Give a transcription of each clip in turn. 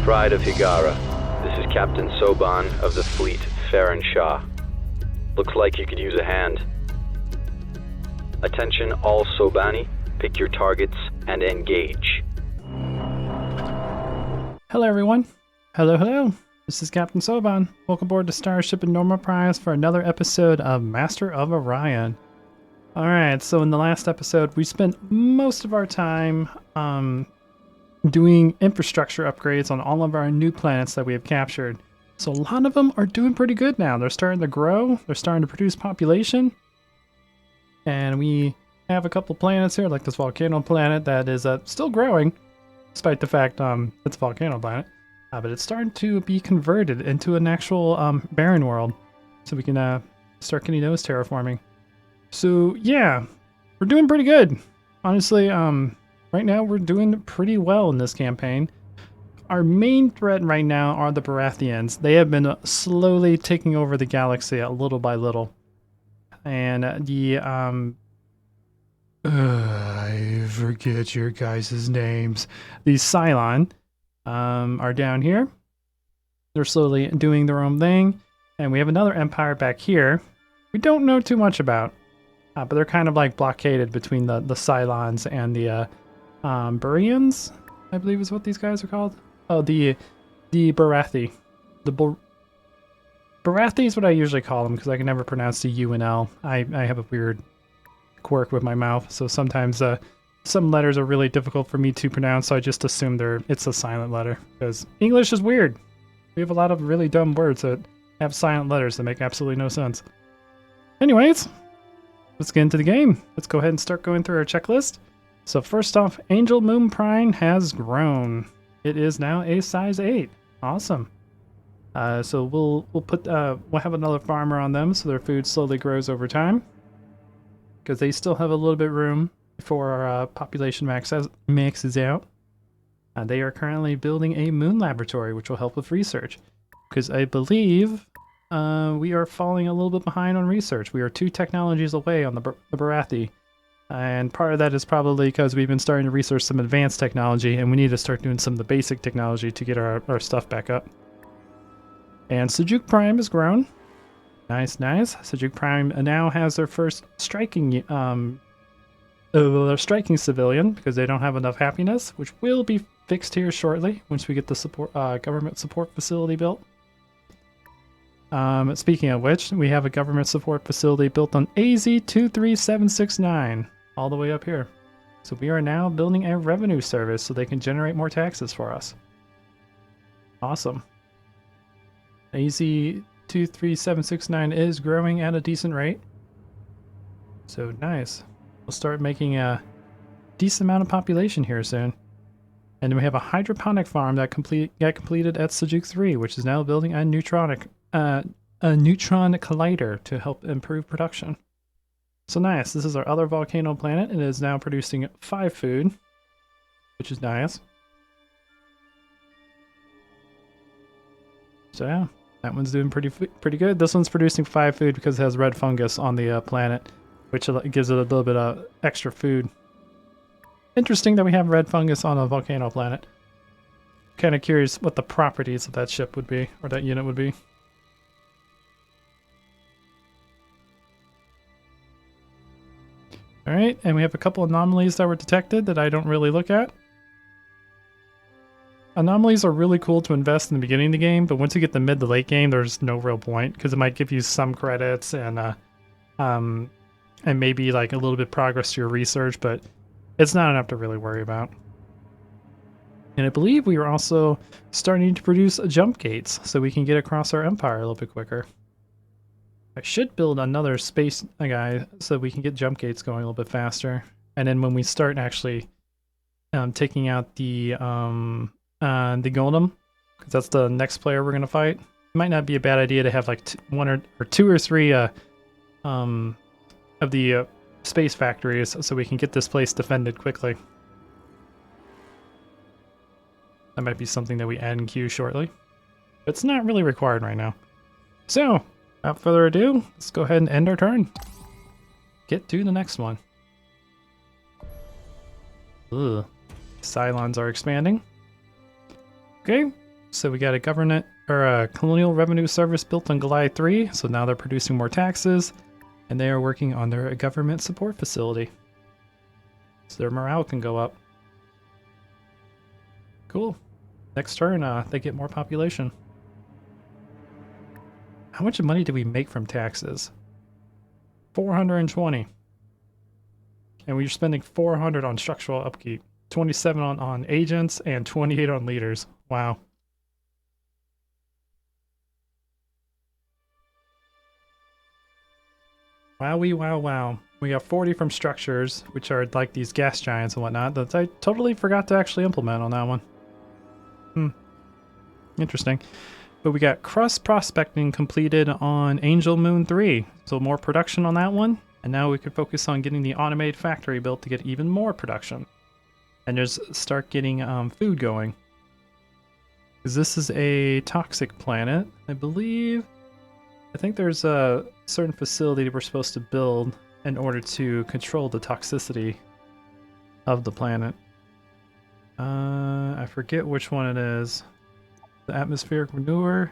Pride of Higara. This is Captain Soban of the fleet, Farron Shah. Looks like you could use a hand. Attention all Sobani, pick your targets and engage. Hello everyone. Hello. This is Captain Soban. Welcome aboard the Starship Norma Prize for another episode of Master of Orion. Alright, so in the last episode we spent most of our time doing infrastructure upgrades on all of our new planets that we have captured. So a lot of them are doing pretty good now. They're starting to grow, they're starting to produce population. And we have a couple planets here, like this volcano planet that is still growing, despite the fact it's a volcano planet. But it's starting to be converted into an actual barren world. So we can start getting those terraforming. So yeah, we're doing pretty good. Honestly, right now we're doing pretty well in this campaign. Our main threat right now are the Barathians. They have been slowly taking over the galaxy little by little. And I forget your guys' names. The Cylon are down here. They're slowly doing their own thing. And we have another empire back here we don't know too much about. But they're kind of like blockaded between the Cylons and the Burians, I believe is what these guys are called. Oh, the Barathi. Barathi is what I usually call them because I can never pronounce the U and L. I have a weird quirk with my mouth, so sometimes some letters are really difficult for me to pronounce, so I just assume it's a silent letter because English is weird. We have a lot of really dumb words that have silent letters that make absolutely no sense. Anyways, let's get into the game. Let's go ahead and start going through our checklist. So first off, Angel Moon Prime has grown. It is now a size 8. Awesome. So we'll have another farmer on them so their food slowly grows over time. Because they still have a little bit of room before our population maxes out. They are currently building a moon laboratory which will help with research. Because I believe we are falling a little bit behind on research. We are 2 technologies away on the Barathi. And part of that is probably because we've been starting to research some advanced technology and we need to start doing some of the basic technology to get our stuff back up. And Sejuk Prime has grown. Nice. Sejuk Prime now has their first striking civilian because they don't have enough happiness, which will be fixed here shortly once we get the government support facility built. Speaking of which, we have a government support facility built on AZ23769. All the way up here. So we are now building a revenue service so they can generate more taxes for us. Awesome. AZ23769 is growing at a decent rate. So nice. We'll start making a decent amount of population here soon. And then we have a hydroponic farm that got completed at Sejuk 3, which is now building a neutron collider to help improve production. So nice, this is our other volcano planet. It is now producing 5 food, which is nice. So yeah, that one's doing pretty good. This one's producing 5 food because it has red fungus on the planet, which gives it a little bit of extra food. Interesting that we have red fungus on a volcano planet. Kind of curious what the properties of that ship would be, or that unit would be. Alright, and we have a couple anomalies that were detected that I don't really look at. Anomalies are really cool to invest in the beginning of the game, but once you get to mid to late game, there's no real point, because it might give you some credits and maybe like a little bit progress to your research, but it's not enough to really worry about. And I believe we are also starting to produce jump gates, so we can get across our empire a little bit quicker. I should build another space guy so we can get jump gates going a little bit faster. And then when we start actually taking out the Gnollam, because that's the next player we're gonna fight, it might not be a bad idea to have like 1 or 2 or 3 of the space factories so we can get this place defended quickly. That might be something that we add in queue shortly. But it's not really required right now. So, without further ado, let's go ahead and end our turn. Get to the next one. Ugh. Cylons are expanding. Okay, So we got a government or a colonial revenue service built on Goliath 3, so now they're producing more taxes, and they are working on their government support facility. So their morale can go up. Cool. Next turn, they get more population. How much money do we make from taxes? 420. And we're spending 400 on structural upkeep, 27 on agents, and 28 on leaders. Wow. Wowie, wow, wow. We got 40 from structures, which are like these gas giants and whatnot, that I totally forgot to actually implement on that one. Interesting. But we got crust prospecting completed on Angel Moon 3, so more production on that one. And now we could focus on getting the automated factory built to get even more production. And just start getting food going. Because this is a toxic planet, I believe. I think there's a certain facility that we're supposed to build in order to control the toxicity of the planet. I forget which one it is. The atmospheric manure.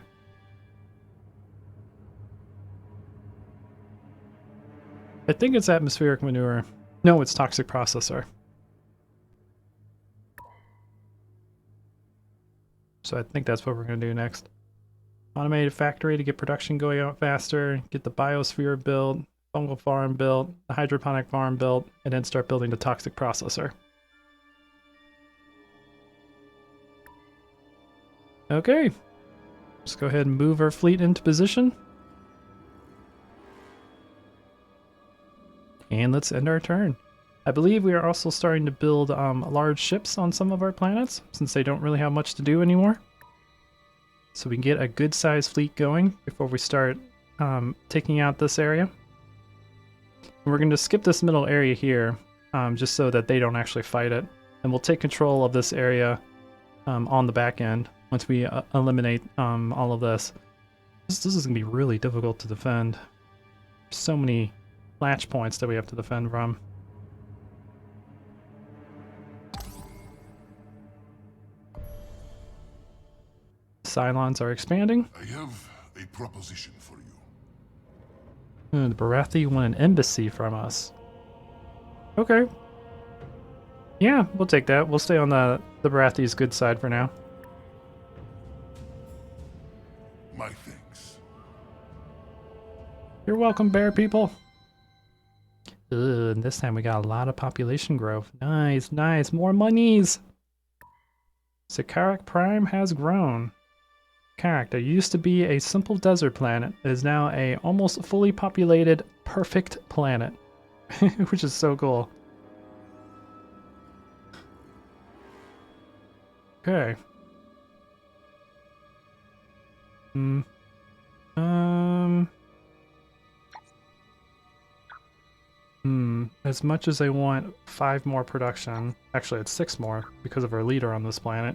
I think it's atmospheric manure. No, it's toxic processor. So I think that's what we're going to do next. Automated factory to get production going out faster, get the biosphere built, fungal farm built, the hydroponic farm built, and then start building the toxic processor. Okay. Let's go ahead and move our fleet into position. And let's end our turn. I believe we are also starting to build large ships on some of our planets, since they don't really have much to do anymore. So we can get a good sized fleet going before we start taking out this area. And we're going to skip this middle area here, just so that they don't actually fight it. And we'll take control of this area on the back end once we eliminate all of this. This is going to be really difficult to defend. So many latch points that we have to defend from. Cylons are expanding. I have a proposition for you. The Barathi want an embassy from us. Okay. Yeah, we'll take that. We'll stay on the Barathi's good side for now. My thanks. You're welcome, bear people. And this time we got a lot of population growth. Nice, nice. More monies. Sakarak Prime has grown. Karak, there used to be a simple desert planet. It is now a almost fully populated, perfect planet. Which is so cool. Okay. As much as I want 5 more production, actually it's 6 more because of our leader on this planet.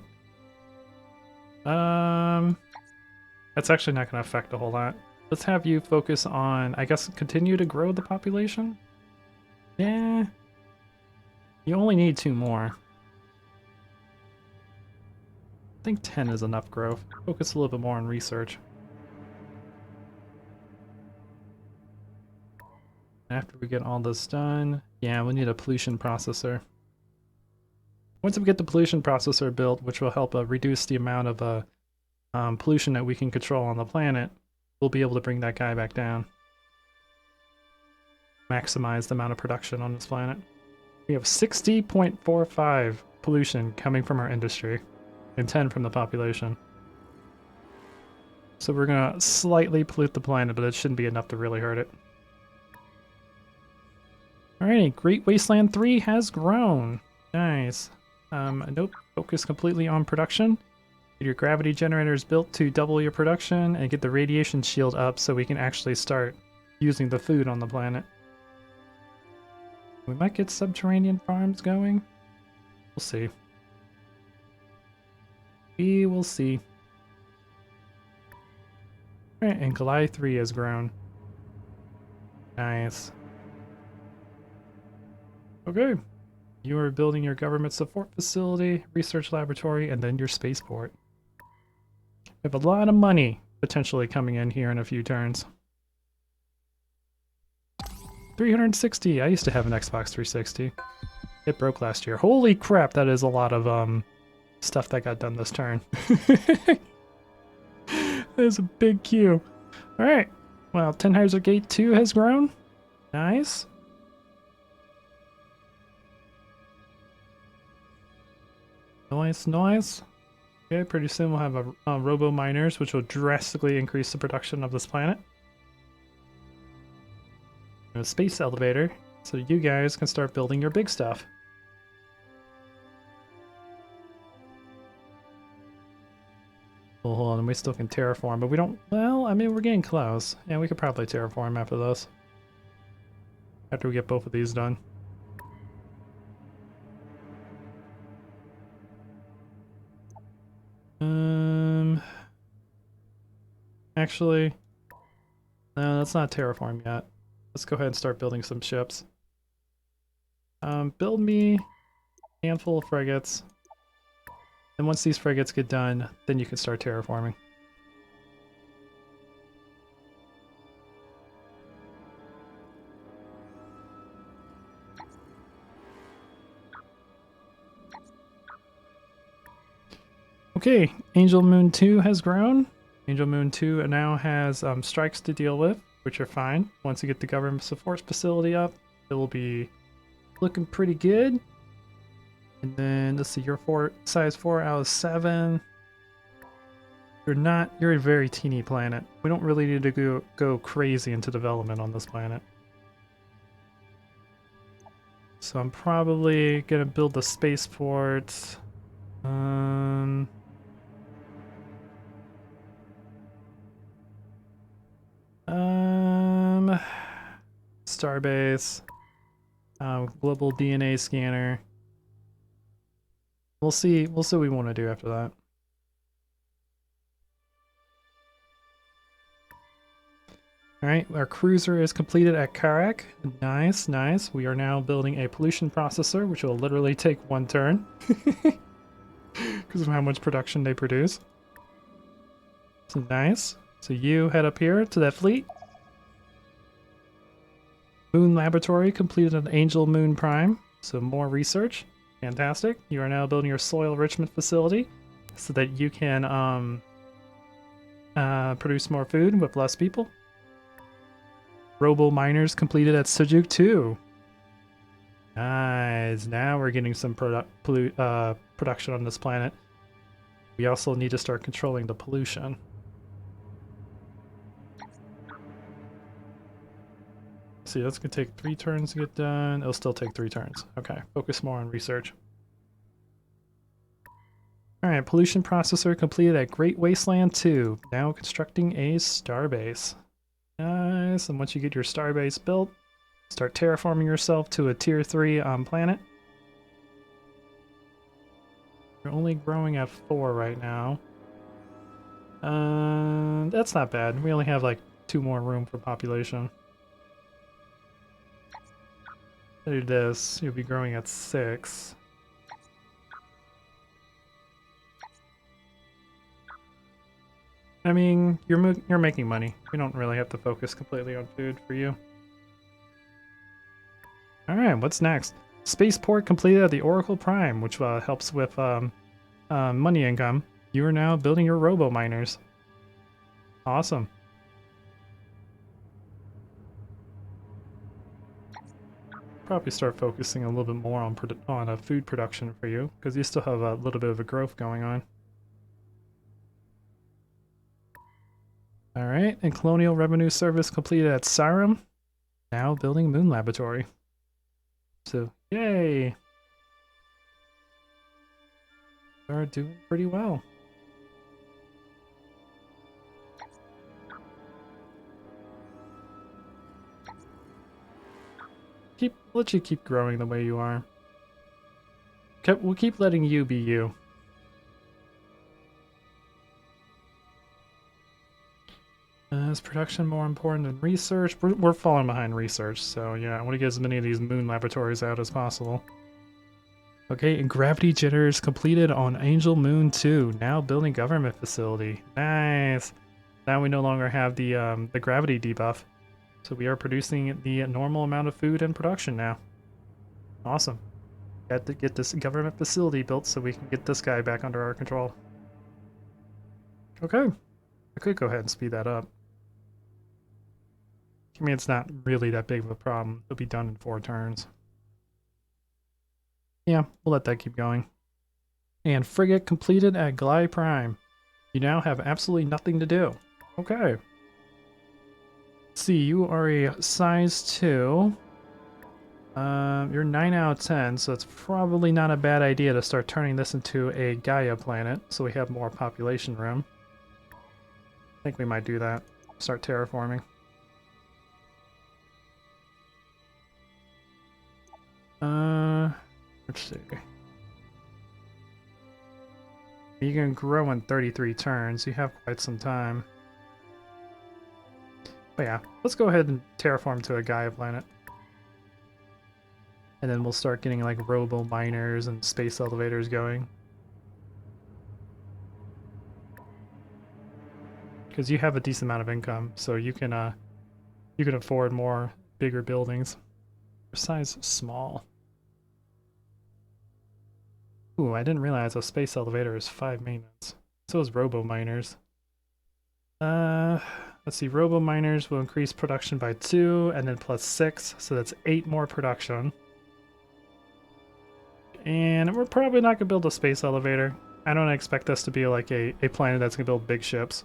That's actually not going to affect a whole lot. Let's have you focus on, I guess, continue to grow the population? Yeah. You only need 2 more. I think 10 is enough growth. Focus a little bit more on research. After we get all this done, yeah, we need a pollution processor. Once we get the pollution processor built, which will help reduce the amount of pollution that we can control on the planet, we'll be able to bring that guy back down. Maximize the amount of production on this planet. We have 60.45 pollution coming from our industry, and 10 from the population. So we're gonna slightly pollute the planet, but it shouldn't be enough to really hurt it. Alrighty, Great Wasteland 3 has grown. Nice. Nope, focus completely on production. Get your gravity generators built to double your production and get the radiation shield up so we can actually start using the food on the planet. We might get subterranean farms going. We'll see. We will see. Alright, and Goliath 3 has grown. Nice. Okay. You are building your government support facility, research laboratory, and then your spaceport. We have a lot of money potentially coming in here in a few turns. 360. I used to have an Xbox 360. It broke last year. Holy crap, that is a lot of stuff that got done this turn. There's a big queue. Alright. Well, Tenheiser Gate 2 has grown. Nice. Nice, nice. Okay, pretty soon we'll have a robo miners, which will drastically increase the production of this planet. And a space elevator, so you guys can start building your big stuff. Oh, hold on, we still can terraform, but we don't. Well, I mean, we're getting close. Yeah, we could probably terraform after this. After we get both of these done. Actually, no, that's not terraform yet. Let's go ahead and start building some ships. Build me a handful of frigates. And once these frigates get done, then you can start terraforming. Okay, Angel Moon 2 has grown. Angel Moon 2 now has strikes to deal with, which are fine. Once you get the government support facility up, it will be looking pretty good. And then, let's see, you're size 4 out of 7. You're a very teeny planet. We don't really need to go crazy into development on this planet. So I'm probably gonna build the spaceport. Starbase, global DNA scanner. We'll see what we want to do after that. Alright, our cruiser is completed at Karak. Nice, nice. We are now building a pollution processor, which will literally take 1 turn. Because of how much production they produce. So nice. So you head up here to that fleet. Moon Laboratory completed an Angel Moon Prime. So more research. Fantastic. You are now building your soil enrichment facility so that you can produce more food with less people. Robo miners completed at Sujuk 2. Nice. Now we're getting some production on this planet. We also need to start controlling the pollution. See, that's gonna take 3 turns to get done. It'll still take 3 turns. Okay, focus more on research. Alright, pollution processor completed at Great Wasteland 2. Now constructing a starbase. Nice, and once you get your starbase built, start terraforming yourself to a tier 3 planet. You're only growing at 4 right now. That's not bad. We only have like 2 more room for population. Do this, you'll be growing at 6. I mean, you're making money. We don't really have to focus completely on food for you. Alright, what's next? Spaceport completed at the Oracle Prime, which helps with money income. You are now building your robo miners. Awesome. Probably start focusing a little bit more on food production for you, because you still have a little bit of a growth going on. Alright, and Colonial Revenue Service completed at Sarum. Now building Moon Laboratory. So, yay! Are doing pretty well. Let you keep growing the way you are. We'll keep letting you be you. Is production more important than research? We're falling behind research, so yeah, I want to get as many of these moon laboratories out as possible. Okay, and gravity jitters completed on Angel Moon 2. Now building government facility. Nice. Now we no longer have the gravity debuff. So we are producing the normal amount of food and production now. Awesome. Got to get this government facility built so we can get this guy back under our control. Okay. I could go ahead and speed that up. I mean, it's not really that big of a problem. It'll be done in 4 turns. Yeah, we'll let that keep going. And frigate completed at Glide Prime. You now have absolutely nothing to do. Okay. Let's see, you are a size 2. You're 9 out of 10, so it's probably not a bad idea to start turning this into a Gaia planet, so we have more population room. I think we might do that. Start terraforming. Let's see. You can grow in 33 turns. You have quite some time. But yeah, let's go ahead and terraform to a Gaia planet. And then we'll start getting like robo miners and space elevators going. Because you have a decent amount of income, so you can afford more bigger buildings. Your size small. Ooh, I didn't realize a space elevator is 5 maintenance. So is robo miners. Let's see, robo miners will increase production by 2 and then plus 6, so that's 8 more production. And we're probably not gonna build a space elevator. I don't expect this to be like a planet that's gonna build big ships.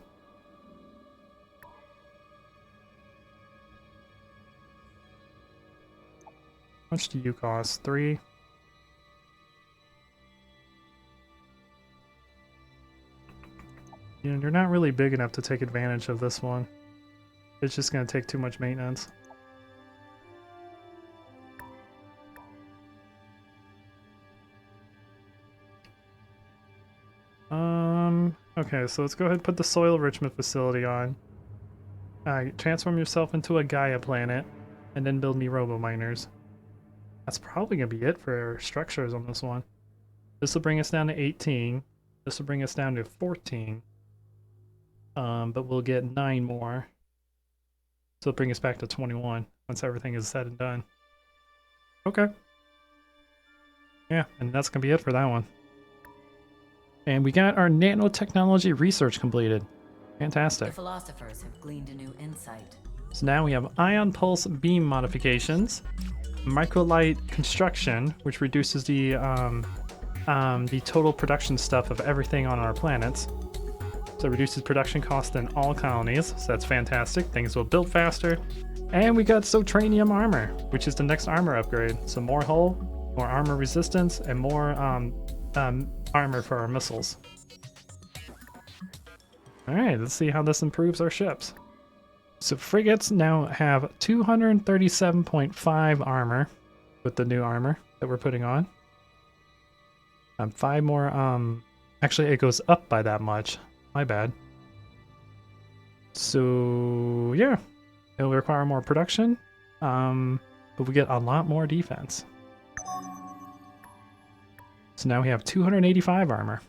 How much do you cost? 3? You know, you're not really big enough to take advantage of this one. It's just gonna take too much maintenance. Okay, so let's go ahead and put the soil enrichment facility on. Transform yourself into a Gaia planet, and then build me robo miners. That's probably gonna be it for structures on this one. This will bring us down to 18. This will bring us down to 14. But we'll get 9 more. So it'll bring us back to 21 once everything is said and done. Okay. Yeah, and that's gonna be it for that one. And we got our nanotechnology research completed. Fantastic. The philosophers have gleaned a new insight. So now we have ion pulse beam modifications, microlight construction, which reduces the total production stuff of everything on our planets. So it reduces production cost in all colonies, so that's fantastic. Things will build faster. And we got Sotranium armor, which is the next armor upgrade. So more hull, more armor resistance, and more armor for our missiles. Alright, let's see how this improves our ships. So frigates now have 237.5 armor with the new armor that we're putting on. 5 more, actually it goes up by that much. My bad. So yeah, it'll require more production, but we get a lot more defense. So now we have 285 armor.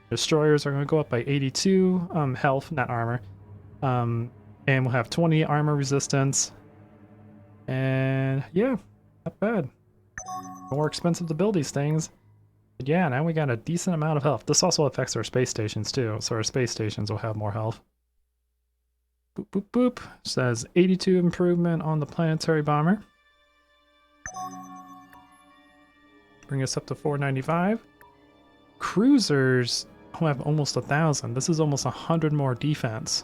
Destroyers are going to go up by 82 health, not armor. And we'll have 20 armor resistance. And yeah, not bad. More expensive to build these things. But yeah, now we got a decent amount of health. This also affects our space stations too, so our space stations will have more health. Boop, boop, boop. Says 82 improvement on the planetary bomber. Bring us up to 495. Cruisers will have almost 1,000. This is almost 100 more defense.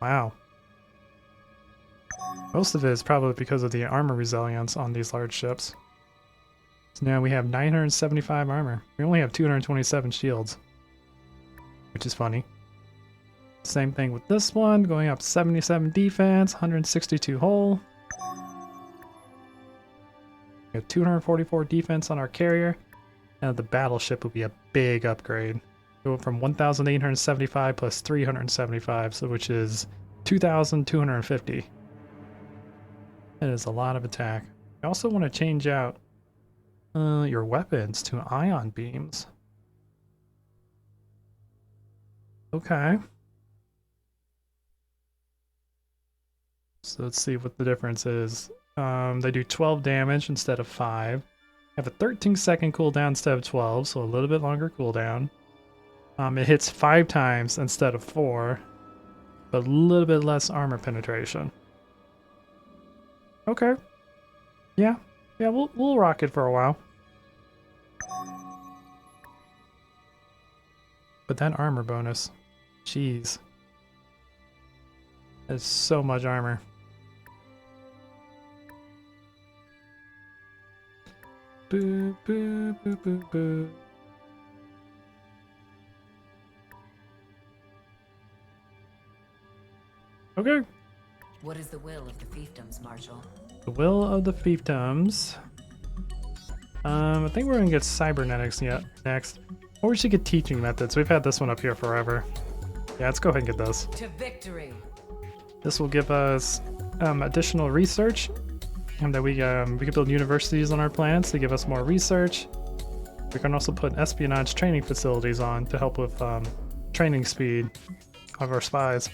Wow. Most of it is probably because of the armor resilience on these large ships. So now we have 975 armor. We only have 227 shields, which is funny. Same thing with this one, going up 77 defense, 162 hull. We have 244 defense on our carrier, and the battleship will be a big upgrade. Go from 1,875 plus 375, so which is 2,250. That is a lot of attack. I also want to change out your weapons to ion beams. Okay. So let's see what the difference is. They do 12 damage instead of 5. Have a 13-second cooldown instead of 12, so a little bit longer cooldown. It hits 5 times instead of 4, but a little bit less armor penetration. Okay. Yeah, we'll rock it for a while. But that armor bonus, jeez, that's so much armor. Boo, boo, boo, boo, boo. Okay. What is the will of the fiefdoms, Marshal? The will of the fiefdoms. I think we're gonna get cybernetics next. Or we should get teaching methods. We've had this one up here forever. Yeah, let's go ahead and get this. To victory! This will give us additional research, and that we can build universities on our planets to give us more research. We can also put espionage training facilities on to help with training speed of our spies.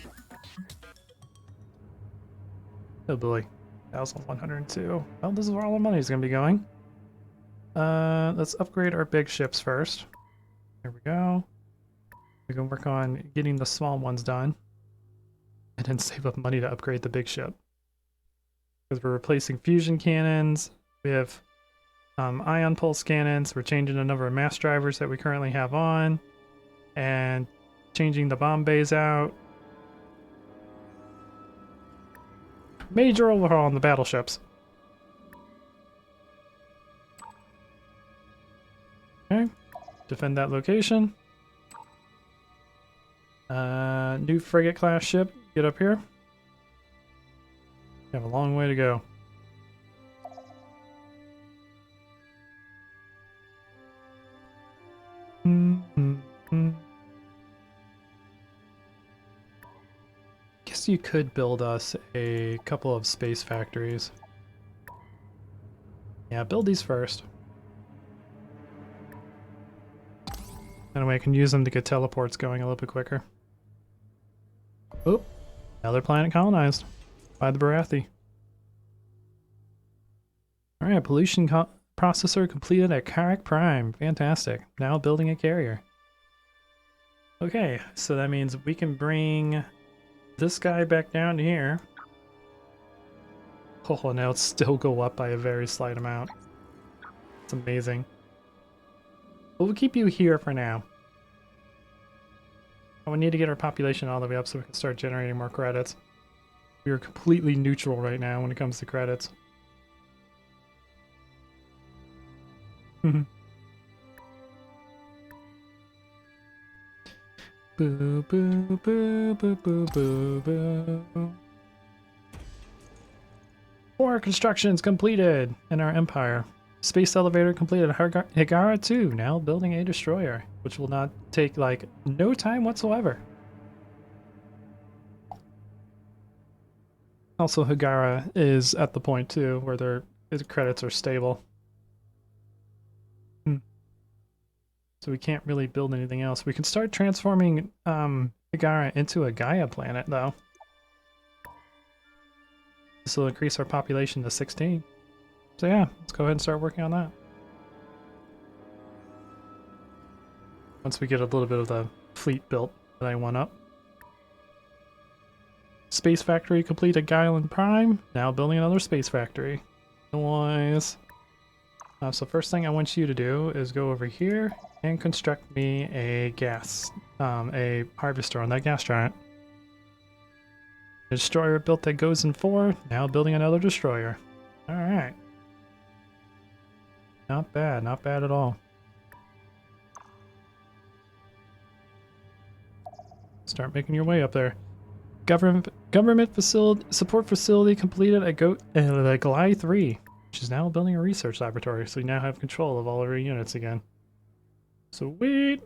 Oh boy, 1,102. Well, this is where all our money is going to be going. Let's upgrade our big ships first. There we go. We can work on getting the small ones done, and then save up money to upgrade the big ship. Because we're replacing fusion cannons, we have ion pulse cannons, we're changing the number of mass drivers that we currently have on, and changing the bomb bays out. Major overhaul on the battleships. Okay, defend that location. New frigate class ship, get up here. We have a long way to go. Guess you could build us a couple of space factories. Yeah, build these first. That way I can use them to get teleports going a little bit quicker. Oh, another planet colonized by the Barathi. Alright, pollution processor completed at Karak Prime. Fantastic. Now building a carrier. Okay, so that means we can bring this guy back down here. Oh, now it's still go up by a very slight amount. It's amazing. But we'll keep you here for now. We need to get our population all the way up so we can start generating more credits. We are completely neutral right now when it comes to credits. Boo, boo, boo, boo, boo, boo, boo. 4 constructions completed in our empire. Space elevator completed. Higara 2, now building a destroyer, which will not take, like, no time whatsoever. Also, Higara is at the point, too, where the credits are stable. So we can't really build anything else. We can start transforming Higara into a Gaia planet, though. This will increase our population to 16. So yeah, let's go ahead and start working on that. Once we get a little bit of the fleet built that I want up. Space factory complete at Guyland Prime. Now building another space factory. Noise. So first thing I want you to do is go over here and construct me a a harvester on that gas giant. Destroyer built that goes in 4. Now building another destroyer. All right. Not bad at all. Start making your way up there. Government facility support facility completed at Glai 3, which is now building a research laboratory, so we now have control of all of our units again. Sweet.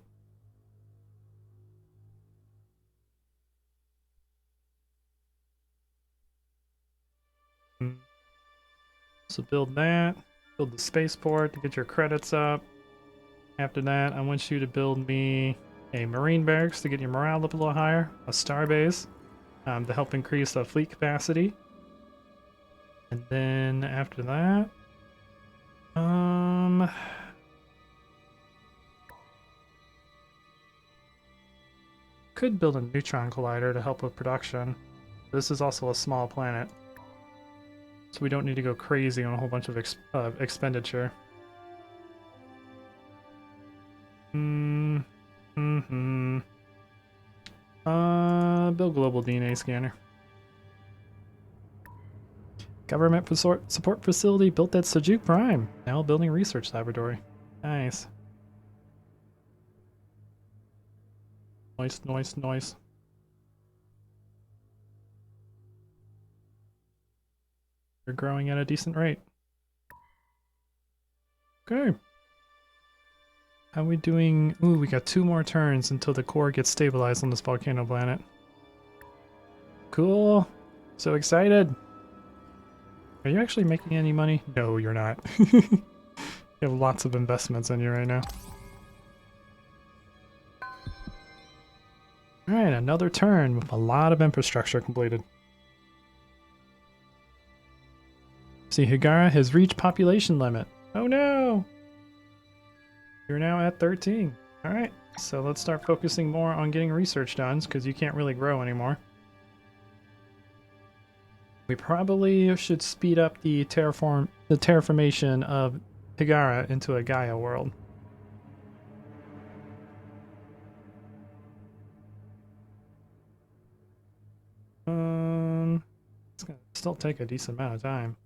So build that. Build the spaceport to get your credits up. After that, I want you to build me a marine barracks to get your morale up a little higher. A starbase to help increase the fleet capacity. And then after that, could build a neutron collider to help with production. This is also a small planet, so we don't need to go crazy on a whole bunch of expenditure. Build global DNA scanner. Government support facility built at Sajuk Prime. Now building research laboratory. Nice. Nice. You're growing at a decent rate. Okay. How are we doing? Ooh, we got 2 more turns until the core gets stabilized on this volcano planet. Cool. So excited. Are you actually making any money? No, you're not. You have lots of investments in you right now. Alright, another turn with a lot of infrastructure completed. See, Higara has reached population limit. Oh no! You're now at 13. Alright, so let's start focusing more on getting research done, because you can't really grow anymore. We probably should speed up the terraformation of Higara into a Gaia world. It's gonna still take a decent amount of time.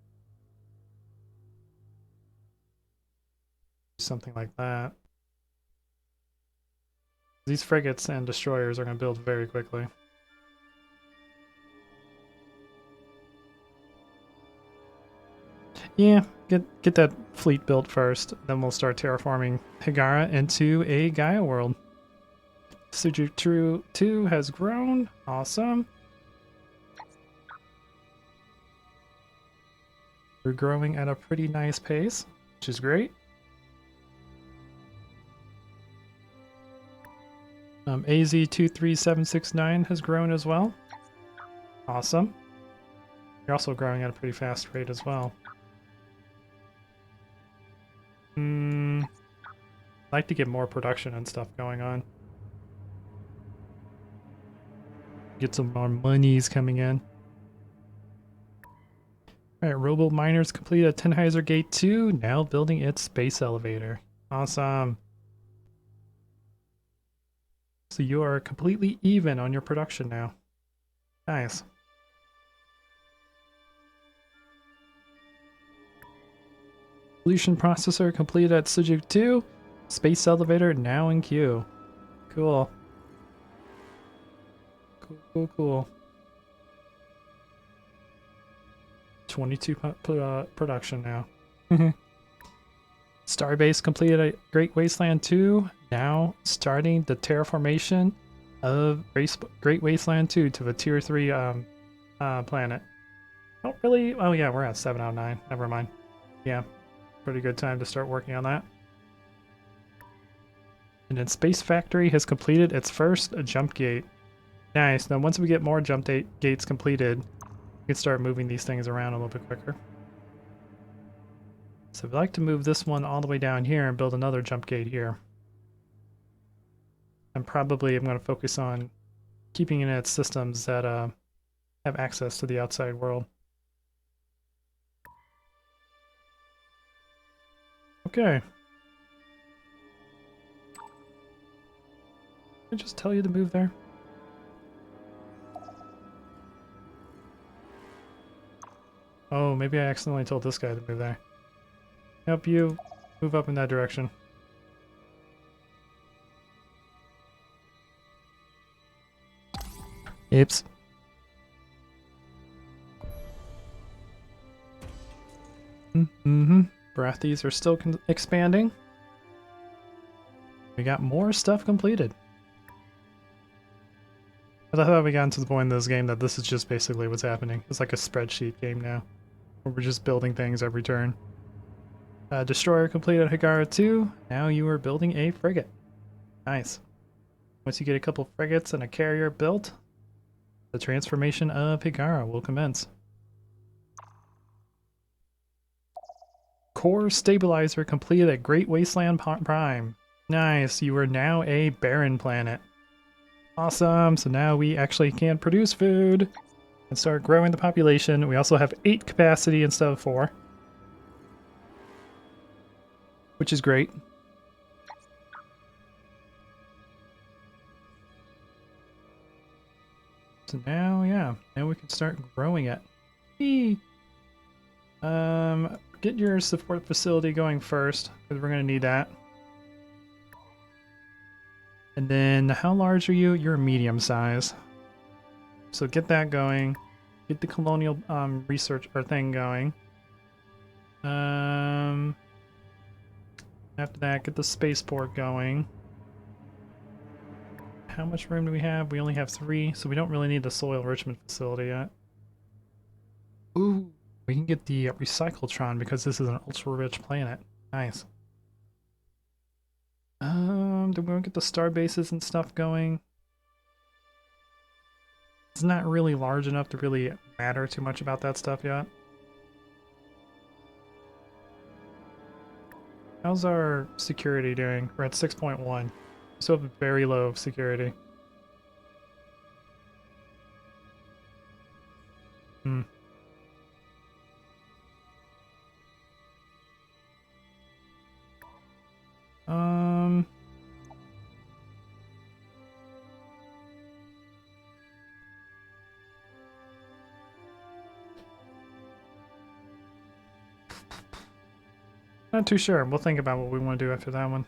Something like that. These frigates and destroyers are going to build very quickly. Yeah, get that fleet built first, then we'll start terraforming Higara into a Gaia world. Suju 2 has grown. Awesome. We're growing at a pretty nice pace, which is great. AZ23769 has grown as well. Awesome. You're also growing at a pretty fast rate as well. I'd like to get more production and stuff going on. Get some more monies coming in. Alright, Robo Miners completed Tenheiser Gate 2, now building its space elevator. Awesome. So you are completely even on your production now. Nice. Solution processor completed at Sujuk 2. Space elevator now in queue. Cool. Cool. 22 production now. Starbase completed at Great Wasteland 2. Now starting the terraformation of Great Wasteland 2 to a Tier 3 planet. Oh, really? Oh yeah, we're at 7 out of 9. Never mind. Yeah, pretty good time to start working on that. And then Space Factory has completed its first jump gate. Nice. Now once we get more jump gates completed, we can start moving these things around a little bit quicker. So I'd like to move this one all the way down here and build another jump gate here. And probably I'm going to focus on keeping it at systems that have access to the outside world. Okay. Did I just tell you to move there? Oh, maybe I accidentally told this guy to move there. Help you move up in that direction. Oops. Brathies are still expanding. We got more stuff completed. I thought we got to the point in this game that this is just basically what's happening. It's like a spreadsheet game now. We're just building things every turn. Destroyer completed Higara 2. Now you are building a frigate. Nice. Once you get a couple frigates and a carrier built, the transformation of Higara will commence. Core stabilizer completed at Great Wasteland Prime. Nice, you are now a barren planet. Awesome, so now we actually can produce food and start growing the population. We also have 8 capacity instead of 4. Which is great. So now, yeah, now we can start growing it. Whee! Get your support facility going first, because we're going to need that. And then, how large are you? You're a medium size. So get that going. Get the colonial research or thing going. After that, get the spaceport going. How much room do we have? We only have 3, so we don't really need the soil enrichment facility yet. Ooh, we can get the recyclotron because this is an ultra-rich planet. Nice. Do we want to get the star bases and stuff going? It's not really large enough to really matter too much about that stuff yet. How's our security doing? We're at 6.1. So have very low security. Not too sure. We'll think about what we want to do after that one.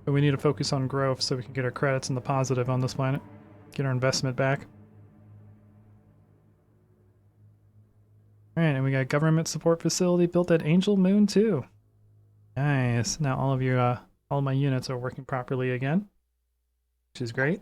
But we need to focus on growth so we can get our credits in the positive on this planet. Get our investment back. Alright, and we got government support facility built at Angel Moon 2. Nice. Now all of my units are working properly again, which is great.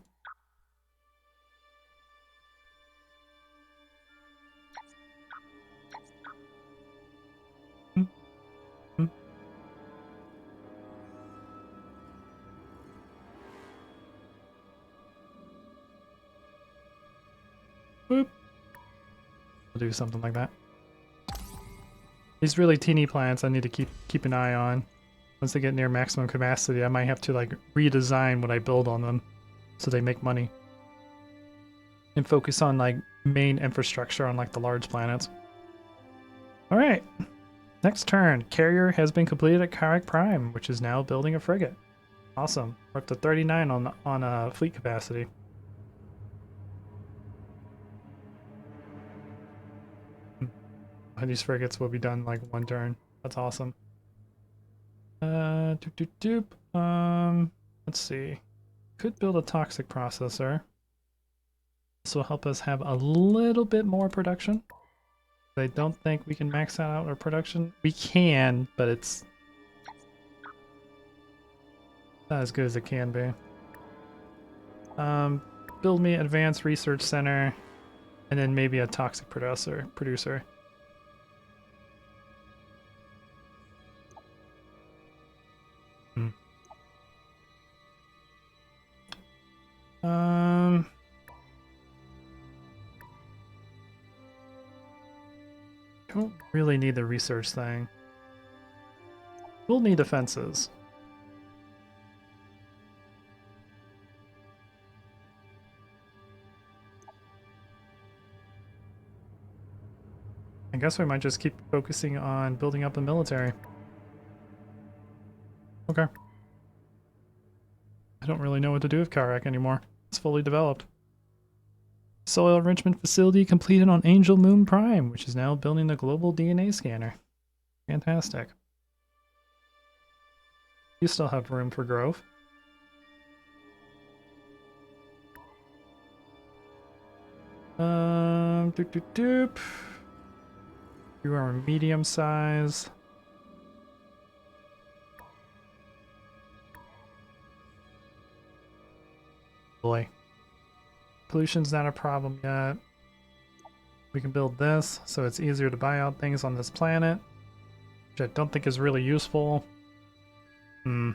Boop. We'll do something like that. These really teeny plants I need to keep an eye on. Once they get near maximum capacity, I might have to like redesign what I build on them so they make money. And focus on like main infrastructure on like the large planets. Alright. Next turn. Carrier has been completed at Karak Prime, which is now building a frigate. Awesome. We're up to 39 on fleet capacity. These frigates will be done like one turn. That's awesome. Let's see. Could build a toxic processor. This will help us have a little bit more production. I don't think we can max out our production. We can, but it's not as good as it can be. Build me an advanced research center, and then maybe a toxic producer. Don't really need the research thing. We'll need defenses. I guess we might just keep focusing on building up the military. Okay. I don't really know what to do with Karak anymore. It's fully developed. Soil enrichment facility completed on Angel Moon Prime, which is now building the global DNA scanner. Fantastic. You still have room for growth. Doop. You are medium size. Boy. Pollution's not a problem yet. We can build this, so it's easier to buy out things on this planet, which I don't think is really useful. I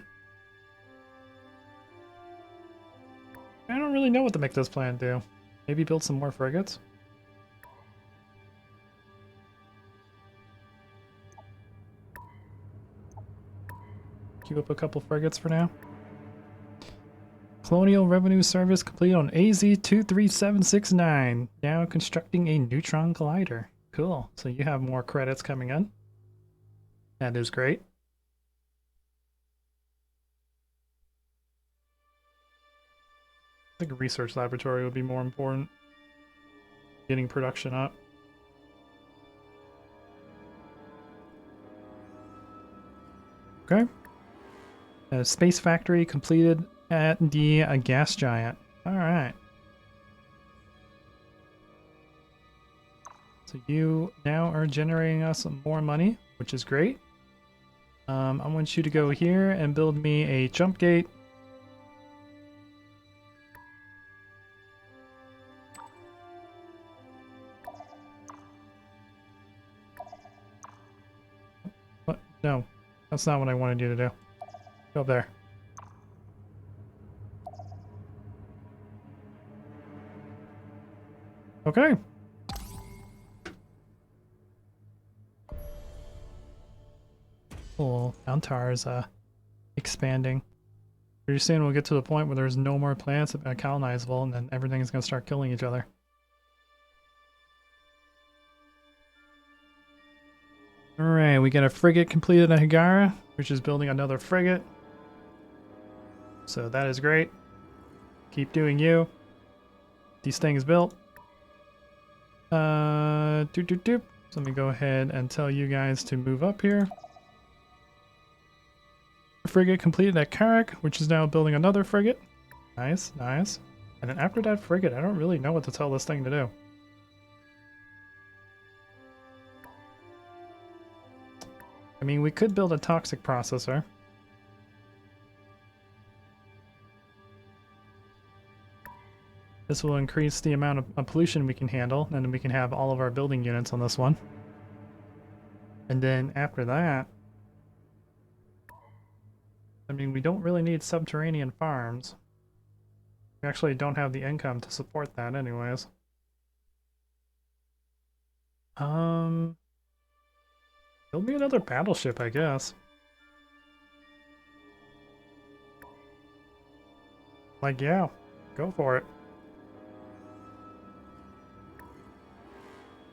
don't really know what to make this planet do. Maybe build some more frigates? Queue up a couple frigates for now. Colonial Revenue Service complete on AZ-23769. Now constructing a neutron collider. Cool. So you have more credits coming in. That is great. I think a research laboratory would be more important. Getting production up. Okay. A space factory completed at the gas giant. Alright. So you now are generating us more money, which is great. I want you to go here and build me a jump gate. What? No, that's not what I wanted you to do. Go up there. Okay. Cool. Mountar is expanding. Pretty soon we'll get to the point where there's no more planets colonizable, and then everything is going to start killing each other. Alright, we got a frigate completed at Higara, which is building another frigate. So that is great. Keep doing you. These things built. So let me go ahead and tell you guys to move up here. Frigate completed at Carrick, which is now building another frigate. Nice, nice. And then after that frigate, I don't really know what to tell this thing to do. I mean, we could build a toxic processor. This will increase the amount of pollution we can handle, and then we can have all of our building units on this one. And then after that, I mean, we don't really need subterranean farms. We actually don't have the income to support that anyways. Build me another battleship, I guess. Like, yeah, go for it.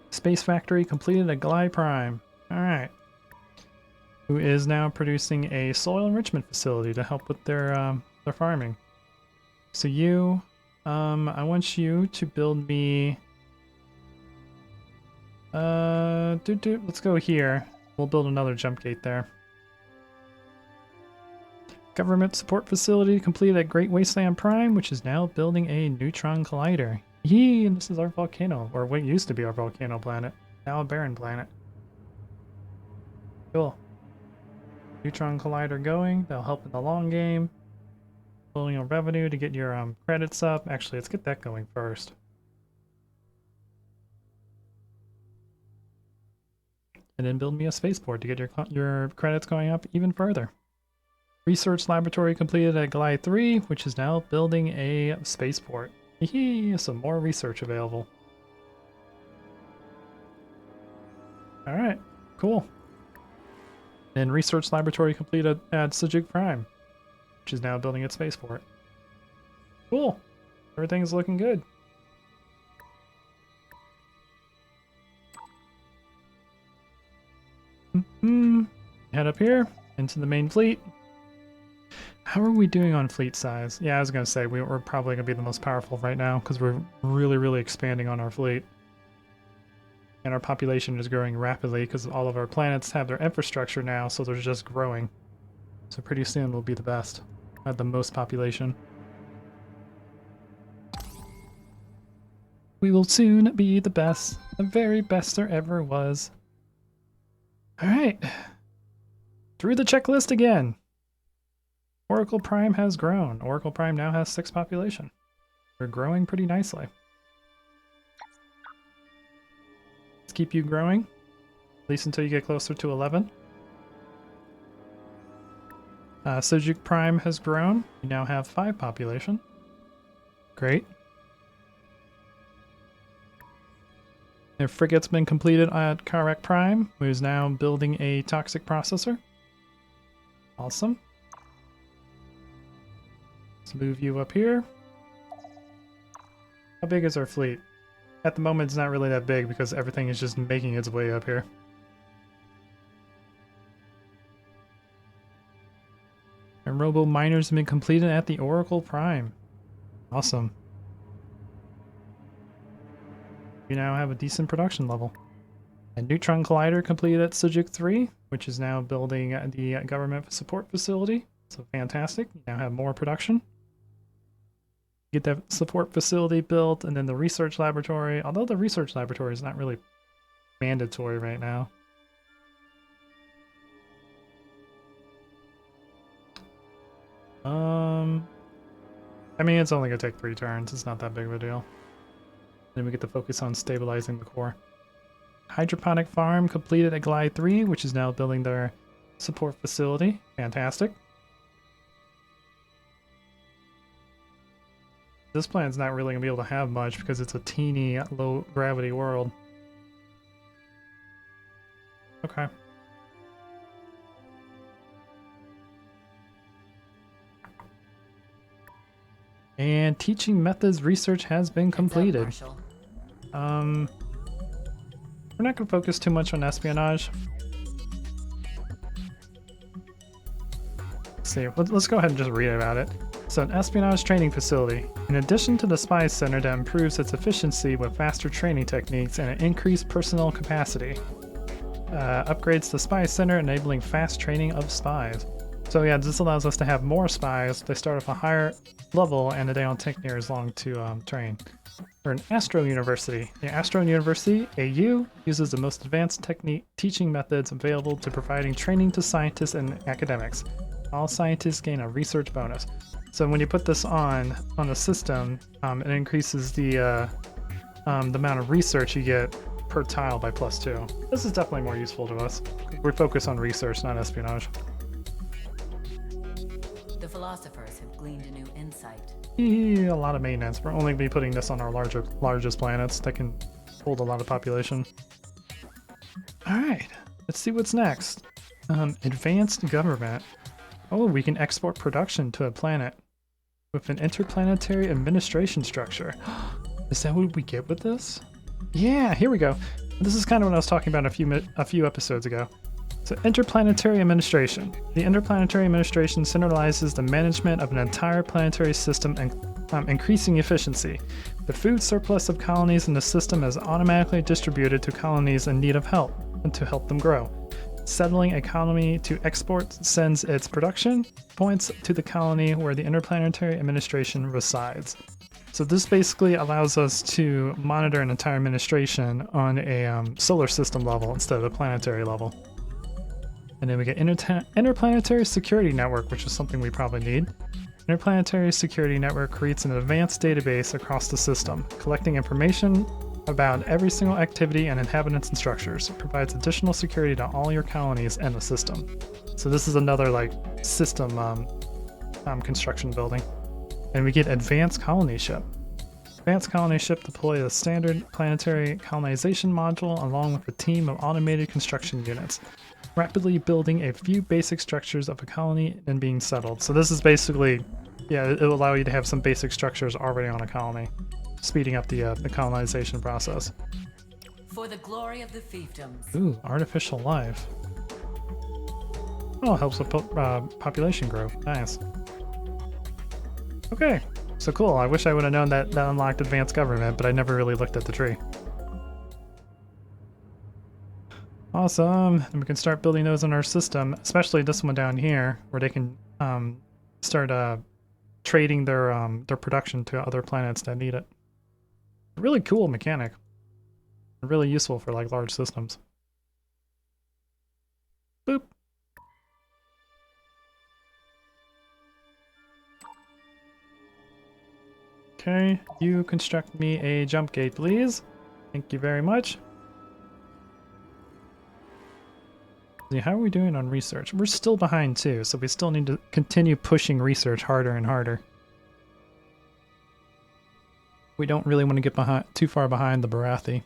Space factory completed at Glide Prime. Alright. Who is now producing a soil enrichment facility to help with their farming. So you, I want you to build me... let's go here. We'll build another jump gate there. Government support facility completed at Great Wasteland Prime, which is now building a neutron collider. Yee, and this is our volcano, or what used to be our volcano planet. Now a barren planet. Cool. Neutron collider going. That'll help in the long game. Building a revenue to get your credits up. Actually, let's get that going first. And then build me a spaceport to get your credits going up even further. Research laboratory completed at Glide 3, which is now building a spaceport. Hehe, some more research available. Alright, cool. And research laboratory completed at Sajuk Prime, which is now building its spaceport. Cool. Everything's looking good. Head up here into the main fleet. How are we doing on fleet size? Yeah, I was gonna say we're probably gonna be the most powerful right now because we're really expanding on our fleet, and our population is growing rapidly because all of our planets have their infrastructure now, so they're just growing. So pretty soon we'll be the best at the most population. We will soon be the best, the very best there ever was. All right. Through the checklist again. Oracle Prime has grown. Oracle Prime now has 6 population. We're growing pretty nicely. Let's keep you growing, at least until you get closer to 11. Sojuk Prime has grown. You now have 5 population. Great. Their frigate's been completed at Karek Prime, who is now building a toxic processor. Awesome. Let's move you up here. How big is our fleet? At the moment, it's not really that big because everything is just making its way up here. And robo miners have been completed at the Oracle Prime. Awesome. You now have a decent production level. A neutron collider completed at Sujuk 3, which is now building the government support facility. So fantastic. You now have more production. Get that support facility built, and then the research laboratory. Although the research laboratory is not really mandatory right now. I mean, it's only gonna take 3 turns. It's not that big of a deal. Then we get to focus on stabilizing the core. Hydroponic farm completed at Glide 3, which is now building their support facility. Fantastic. This planet's not really gonna be able to have much because it's a teeny, low gravity world. Okay. And teaching methods research has been completed. We're not going to focus too much on espionage. Let's see, let's go ahead and just read about it. So, an espionage training facility. In addition to the spy center that improves its efficiency with faster training techniques and an increased personnel capacity. Upgrades the spy center, enabling fast training of spies. So yeah, this allows us to have more spies. They start off a higher level and they don't take near as long to train. We're an Astro University. The Astro University, AU, uses the most advanced teaching methods available to providing training to scientists and academics. All scientists gain a research bonus. So when you put this on the system, it increases the amount of research you get per tile by +2. This is definitely more useful to us. We focus on research, not espionage. The philosophers have gleaned a new insight. Yeah, a lot of maintenance. We're only going to be putting this on our largest planets that can hold a lot of population. Alright, let's see what's next. Advanced government. Oh, we can export production to a planet with an interplanetary administration structure. Is that what we get with this? Yeah, here we go. This is kind of what I was talking about a few episodes ago. So, interplanetary administration. The interplanetary administration centralizes the management of an entire planetary system and increasing efficiency. The food surplus of colonies in the system is automatically distributed to colonies in need of help and to help them grow. Settling a colony to export sends its production points to the colony where the interplanetary administration resides. So this basically allows us to monitor an entire administration on a solar system level instead of a planetary level. And then we get Interplanetary Security Network, which is something we probably need. Interplanetary Security Network creates an advanced database across the system, collecting information about every single activity and inhabitants and structures. It provides additional security to all your colonies and the system. So this is another like system construction building. And we get Advanced Colony Ship. Advanced Colony Ship deploys a standard planetary colonization module along with a team of automated construction units, rapidly building a few basic structures of a colony and being settled. So this is basically, yeah, it'll allow you to have some basic structures already on a colony, speeding up the colonization process. For the glory of the fiefdoms. Ooh, artificial life. Oh, helps with population growth. Nice. Okay, so cool. I wish I would have known that unlocked advanced government, but I never really looked at the tree. Awesome. And we can start building those in our system, especially this one down here, where they can start trading their production to other planets that need it. Really cool mechanic. Really useful for like large systems. Boop. Okay, you construct me a jump gate, please. Thank you very much. How are we doing on research? We're still behind too, so we still need to continue pushing research harder and harder. We don't really want to get behind too far behind the Barathi.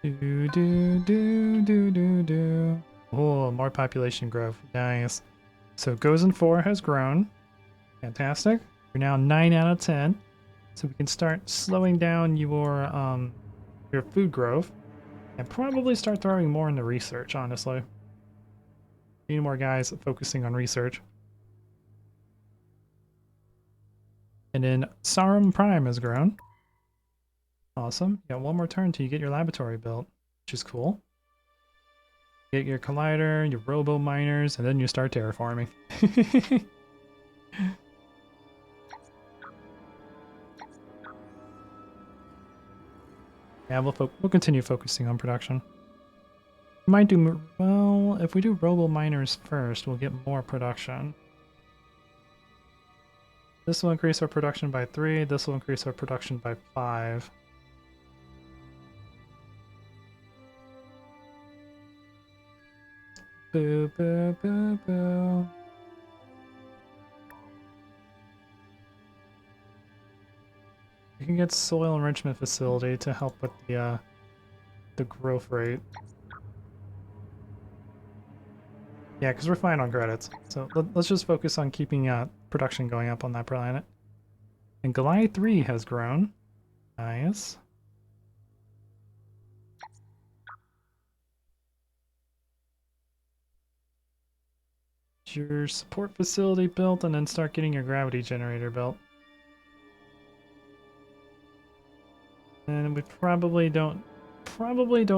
Do do do do do do. Oh, more population growth. Nice. So Gozen 4 has grown. Fantastic. You're now 9 out of 10. So we can start slowing down your food growth and probably start throwing more into research, honestly. Need more guys focusing on research. And then Sarum Prime has grown. Awesome. You got one more turn till you get your laboratory built, which is cool. Get your collider, your robo miners, and then you start terraforming. Yeah, we'll continue focusing on production. We might do, well, if we do robo miners first, we'll get more production. This will increase our production by 3, this will increase our production by 5. Boo, boo, boo, boo. You can get soil enrichment facility to help with the growth rate. Yeah, because we're fine on credits. So let's just focus on keeping production going up on that planet. And Goliath 3 has grown. Nice. Your support facility built, and then start getting your gravity generator built. And we probably don't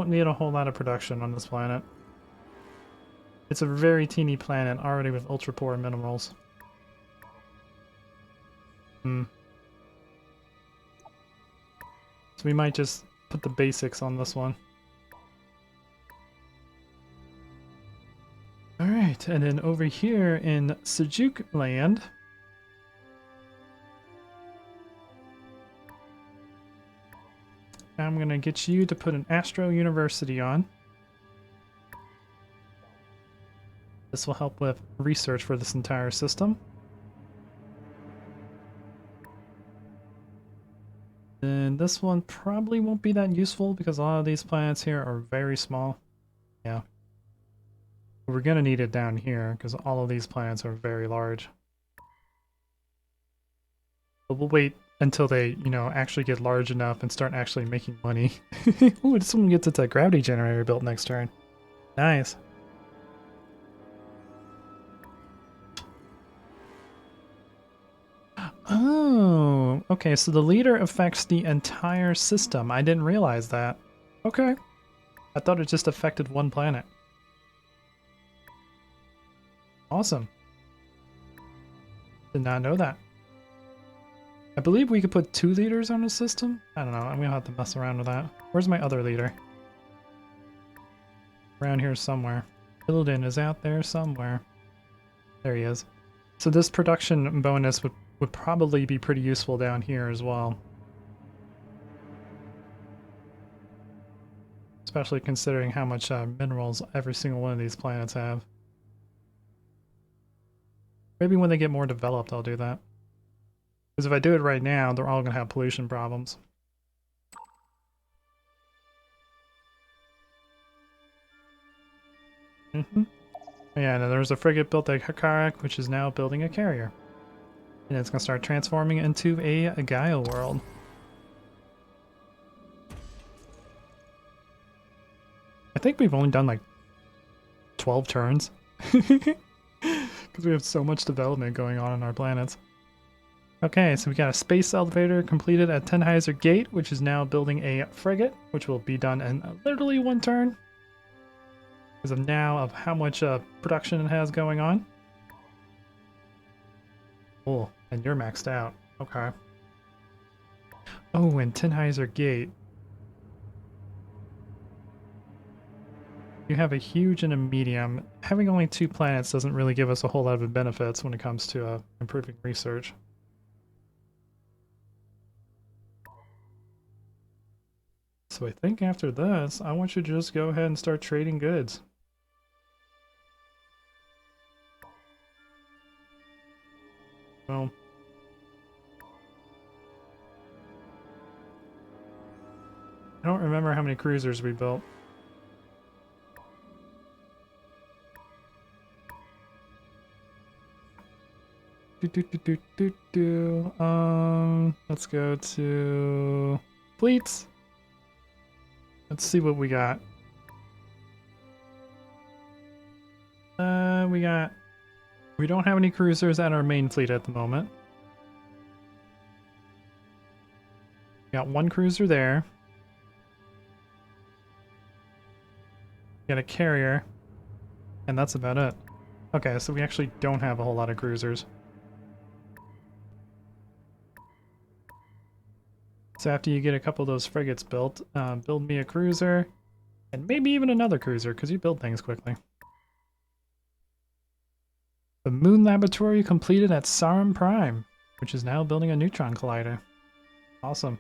need a whole lot of production on this planet. It's a very teeny planet already with ultra poor minerals. So we might just put the basics on this one. Alright, and then over here in Sejuk land, I'm gonna get you to put an Astro University on. This will help with research for this entire system. And this one probably won't be that useful because a lot of these planets here are very small. Yeah. We're gonna need it down here because all of these planets are very large. But we'll wait until they, you know, actually get large enough and start actually making money. Ooh, someone gets a gravity generator built next turn. Nice. Oh, okay, so the leader affects the entire system. I didn't realize that. Okay. I thought it just affected one planet. Awesome. Did not know that. I believe we could put 2 leaders on the system? I don't know, I'm gonna have to mess around with that. Where's my other leader? Around here somewhere. Illidan is out there somewhere. There he is. So this production bonus would probably be pretty useful down here as well. Especially considering how much minerals every single one of these planets have. Maybe when they get more developed, I'll do that. Because if I do it right now, they're all going to have pollution problems. Yeah, and there's a frigate built at Hakarak, which is now building a carrier. And it's going to start transforming into a Gaia world. I think we've only done like 12 turns. Because we have so much development going on our planets. Okay, so we got a space elevator completed at Tannhäuser Gate, which is now building a frigate, which will be done in literally 1 turn. Because of now of how much production it has going on. Oh, and you're maxed out. Okay. Oh, and Tannhäuser Gate. You have a huge and a medium. Having only 2 planets doesn't really give us a whole lot of benefits when it comes to improving research. So I think after this, I want you to just go ahead and start trading goods. Well, I don't remember how many cruisers we built. Let's go to fleets. Let's see what we got. We don't have any cruisers at our main fleet at the moment. Got one cruiser there. Got a carrier. And that's about it. Okay, so we actually don't have a whole lot of cruisers. So after you get a couple of those frigates built, build me a cruiser. And maybe even another cruiser, because you build things quickly. The Moon Laboratory completed at Sarum Prime, which is now building a neutron collider. Awesome.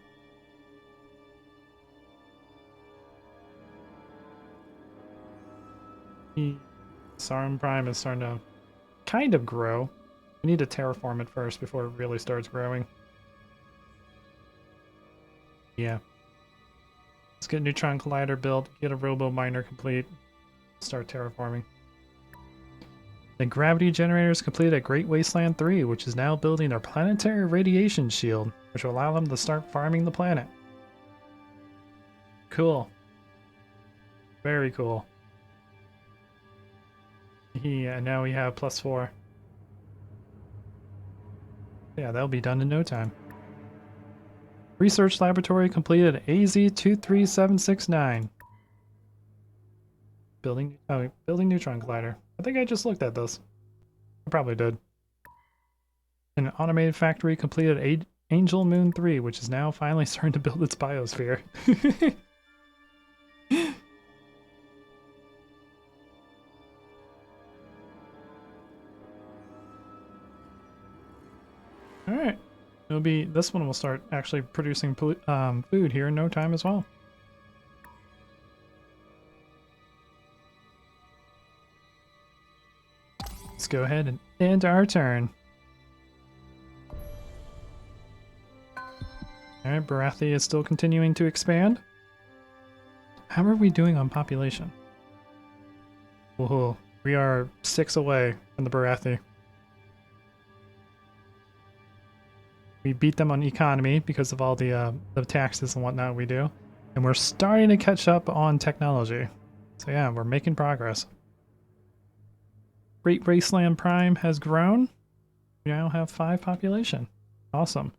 Sarum Prime is starting to kind of grow. We need to terraform it first before it really starts growing. Yeah. Let's get neutron collider built, get a robo miner complete, start terraforming. The gravity generators completed at Great Wasteland 3, which is now building their planetary radiation shield, which will allow them to start farming the planet. Cool. Very cool. Yeah, now we have +4. Yeah, that'll be done in no time. Research laboratory completed AZ23769. Building neutron collider. I think I just looked at this. I probably did. An automated factory completed Angel Moon 3, which is now finally starting to build its biosphere. Alright. This one will start actually producing food here in no time as well. Let's go ahead and end our turn. Alright, Barathi is still continuing to expand. How are we doing on population? Whoa, we are 6 away from the Barathi. We beat them on economy because of all the taxes and whatnot we do. And we're starting to catch up on technology. So yeah, we're making progress. Great Wasteland Prime has grown. We now have 5 population. Awesome.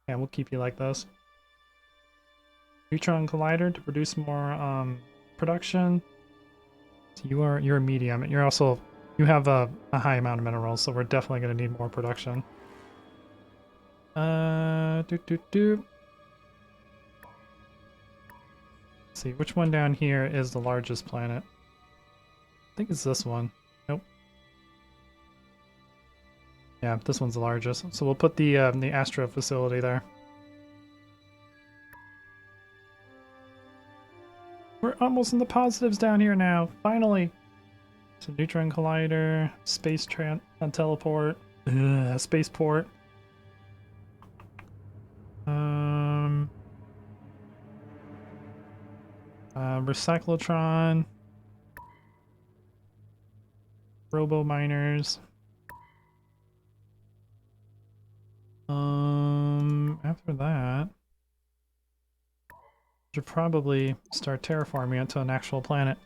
Yeah, we'll keep you like this. Neutron Collider to produce more production. So you're a medium. You're also... You have a high amount of minerals, so we're definitely going to need more production. Let's see, which one down here is the largest planet? I think it's this one. Nope. Yeah, this one's the largest. So we'll put the Astro facility there. We're almost in the positives down here now. Finally. So neutron collider, teleport, spaceport. Recyclotron, robo miners. After that, should probably start terraforming onto an actual planet.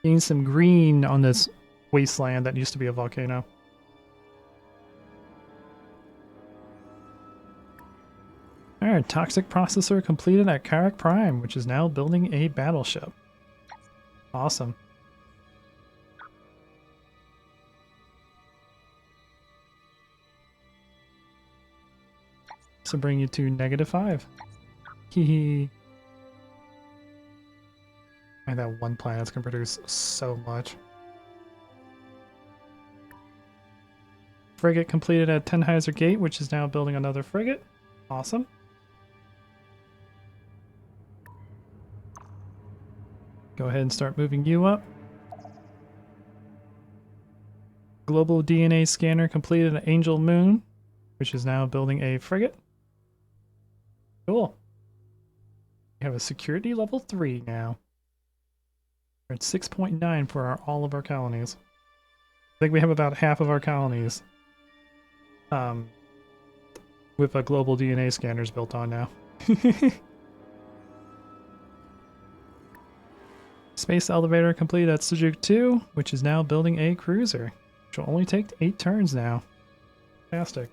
Getting some green on this wasteland that used to be a volcano. Alright, toxic processor completed at Carrick Prime, which is now building a battleship. Awesome. So bring you to -5. Hehe. And that one planet's can produce so much. frigate completed at Tenheiser Gate, which is now building another frigate. Awesome. Go ahead and start moving you up. Global DNA scanner completed at Angel Moon, which is now building a frigate. Cool. We have a security level 3 now. We're at 6.9 for all of our colonies. I think we have about half of our colonies with a global DNA scanners built on now. Space elevator complete at Sujuk 2, which is now building a cruiser, which will only take 8 turns now. Fantastic.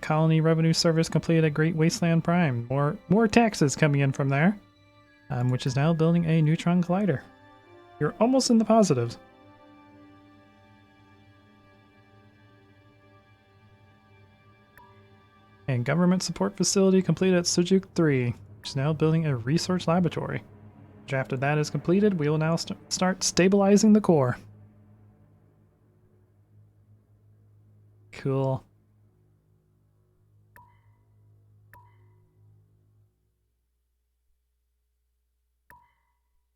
Colony Revenue Service completed at Great Wasteland Prime. More taxes coming in from there, which is now building a neutron collider. You're almost in the positives. And Government Support Facility completed at Sujuk 3, which is now building a research laboratory. Which after that is completed, we will now start stabilizing the core. Cool.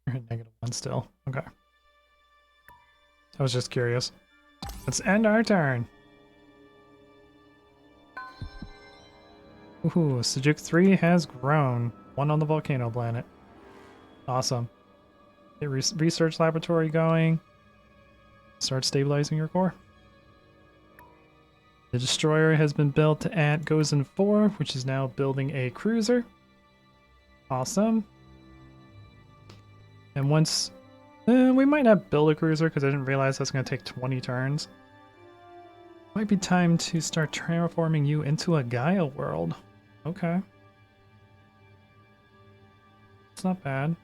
We're at -1 still. Okay. I was just curious. Let's end our turn. Ooh, Sujuk 3 has grown. 1 on the volcano planet. Awesome. Get research laboratory going. Start stabilizing your core. The destroyer has been built at Gozen 4, which is now building a cruiser. Awesome. And once... we might not build a cruiser because I didn't realize that's going to take 20 turns. Might be time to start terraforming you into a Gaia world. Okay. It's not bad.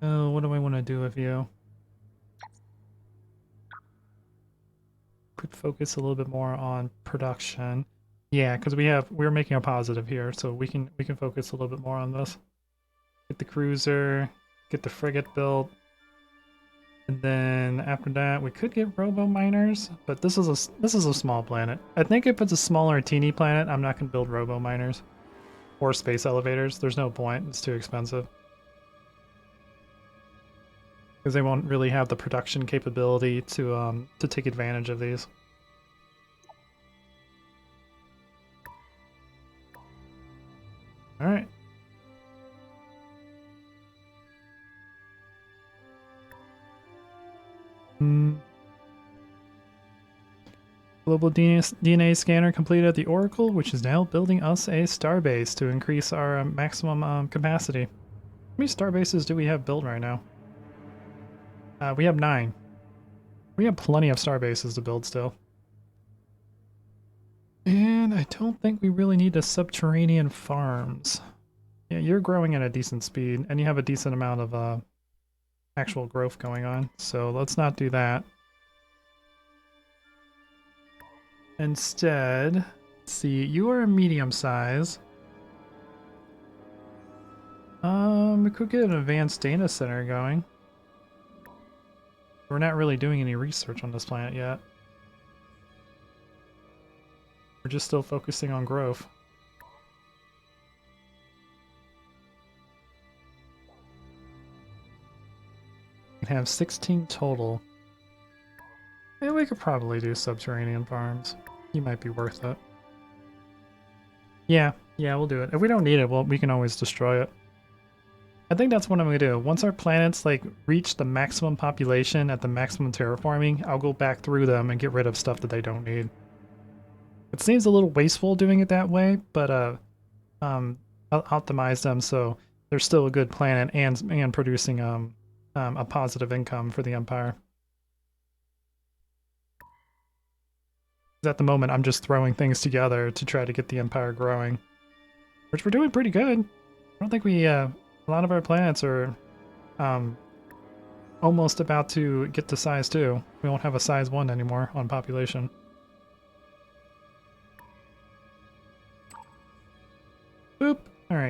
Oh, what do I want to do with you? Could focus a little bit more on production. Yeah, because we're making a positive here, so we can focus a little bit more on this. Get the cruiser, get the frigate built, and then after that we could get robo miners. But this is a small planet. I think if it's a smaller teeny planet, I'm not gonna build robo miners or space elevators. There's no point. It's too expensive. Because they won't really have the production capability to take advantage of these. All right. Global DNA scanner completed at the Oracle, which is now building us a starbase to increase our maximum capacity. How many starbases do we have built right now? We have 9. We have plenty of starbases to build still. And I don't think we really need the subterranean farms. Yeah, you're growing at a decent speed, and you have a decent amount of actual growth going on, so let's not do that. Instead, let's see, you are a medium size. We could get an advanced data center going. We're not really doing any research on this planet yet. We're just still focusing on growth. We have 16 total. Yeah, we could probably do subterranean farms. You might be worth it. Yeah, we'll do it. If we don't need it, well, we can always destroy it. I think that's what I'm gonna do. Once our planets like reach the maximum population at the maximum terraforming, I'll go back through them and get rid of stuff that they don't need. It seems a little wasteful doing it that way, but I'll optimize them so they're still a good planet and producing a positive income for the Empire. At the moment, I'm just throwing things together to try to get the Empire growing, which we're doing pretty good. I don't think we a lot of our planets are almost about to get to size 2. We won't have a size 1 anymore on population.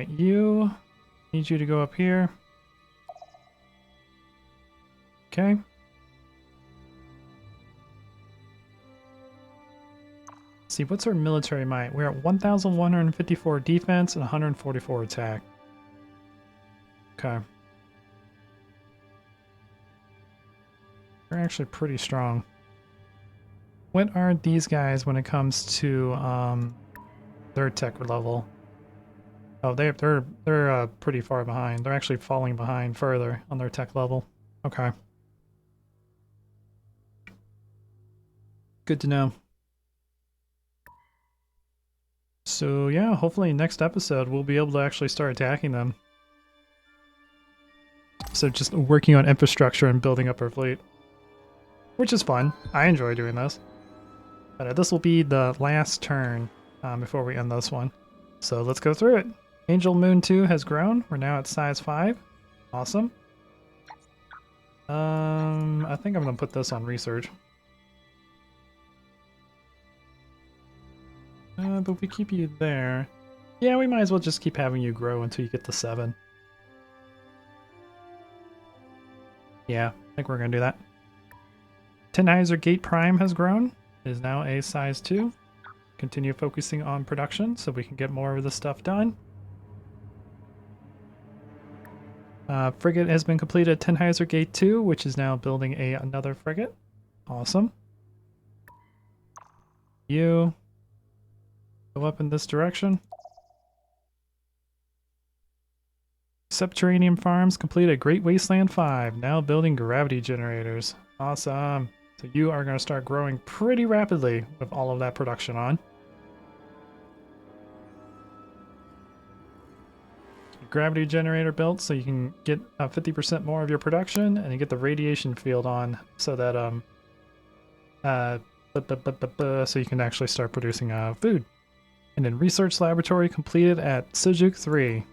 Alright, you need you to go up here. Okay. Let's see, what's our military might? We're at 1,154 defense and 144 attack. Okay. We're actually pretty strong. What are these guys when it comes to their tech level? Oh, they're pretty far behind. They're actually falling behind further on their tech level. Okay. Good to know. So yeah, hopefully next episode we'll be able to actually start attacking them. So just working on infrastructure and building up our fleet. Which is fun. I enjoy doing this. But this will be the last turn before we end this one. So let's go through it. Angel Moon 2 has grown. We're now at size 5. Awesome. I think I'm going to put this on research. But we keep you there. Yeah, we might as well just keep having you grow until you get to 7. Yeah, I think we're going to do that. Tannhäuser Gate Prime has grown. It is now a size 2. Continue focusing on production so we can get more of the stuff done. Frigate has been completed at Tannhäuser Gate 2, which is now building another frigate. Awesome. You go up in this direction. Subterranean farms completed Great Wasteland 5, now building gravity generators. Awesome. So you are going to start growing pretty rapidly with all of that production on. Gravity generator built so you can get 50% more of your production, and you get the radiation field on so that so you can actually start producing food. And then research laboratory completed at Sujuk 3.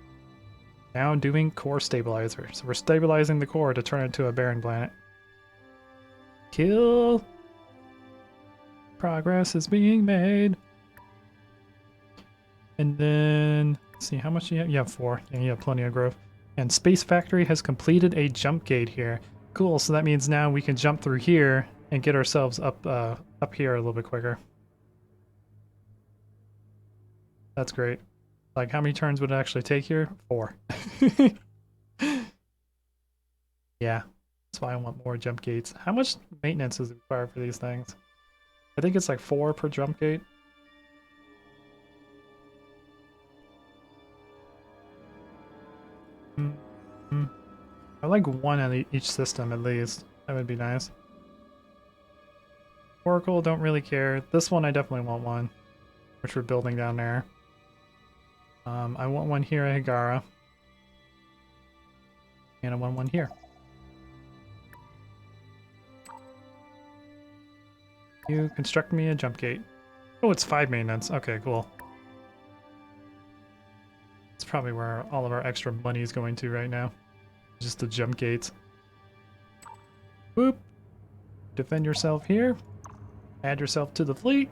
Now doing core stabilizer. So we're stabilizing the core to turn it into a barren planet. Kill. Progress is being made. And then, let's see, how much do you have? You have 4. Yeah, you have plenty of growth. And Space Factory has completed a jump gate here. Cool, so that means now we can jump through here and get ourselves up here a little bit quicker. That's great. Like, how many turns would it actually take here? 4. Yeah, that's why I want more jump gates. How much maintenance is required for these things? I think it's like 4 per jump gate. I like 1 on each system at least. That would be nice. Oracle, don't really care. This one I definitely want 1, which we're building down there. I want 1 here at Higara. And I want 1 here. You construct me a jump gate. Oh, it's 5 maintenance. Okay, cool. It's probably where all of our extra money is going to right now. Just the jump gates. Boop. Defend yourself here. Add yourself to the fleet.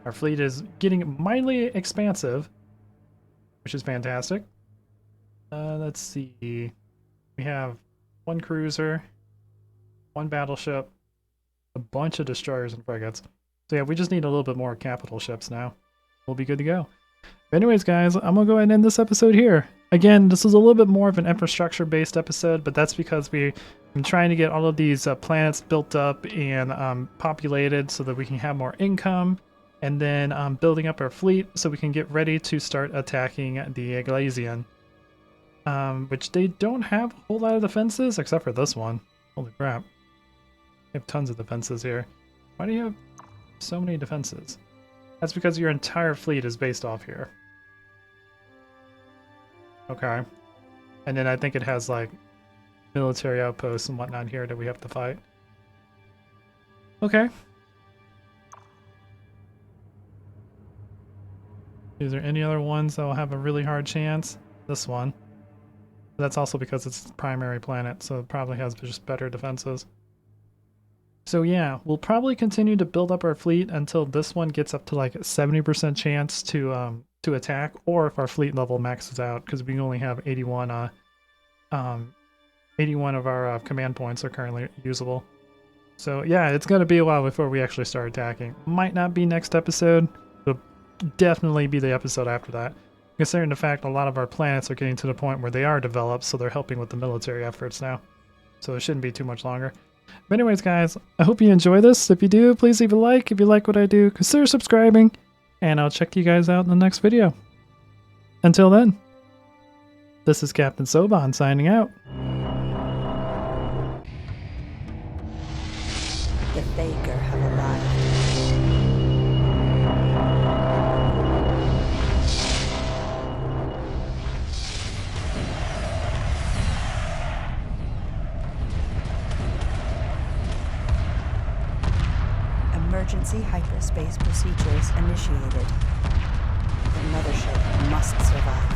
Our fleet is getting mildly expansive, which is fantastic. Let's see. We have 1 cruiser, 1 battleship, a bunch of destroyers and frigates. So yeah, we just need a little bit more capital ships now. We'll be good to go. But anyways, guys, I'm going to go ahead and end this episode here. Again, this is a little bit more of an infrastructure-based episode, but that's because we've been trying to get all of these planets built up and populated so that we can have more income, and then building up our fleet so we can get ready to start attacking the Glazian. Which they don't have a whole lot of defenses, except for this one. Holy crap. They have tons of defenses here. Why do you have so many defenses? That's because your entire fleet is based off here. Okay. And then I think it has like military outposts and whatnot here that we have to fight. Okay. Is there any other ones that will have a really hard chance? This one. But that's also because it's the primary planet, so it probably has just better defenses. So yeah, we'll probably continue to build up our fleet until this one gets up to like a 70% chance to to attack, or if our fleet level maxes out, because we only have 81 81 of our command points are currently usable. So yeah, it's going to be a while before we actually start attacking. Might not be next episode, but definitely be the episode after that. Considering the fact a lot of our planets are getting to the point where they are developed, so they're helping with the military efforts now. So it shouldn't be too much longer. But anyways, guys, I hope you enjoy this. If you do, please leave a like. If you like what I do, consider subscribing. And I'll check you guys out in the next video. Until then, this is Captain Soban signing out. The Faker have arrived. Emergency hyperspace procedures initiated. The mothership must survive.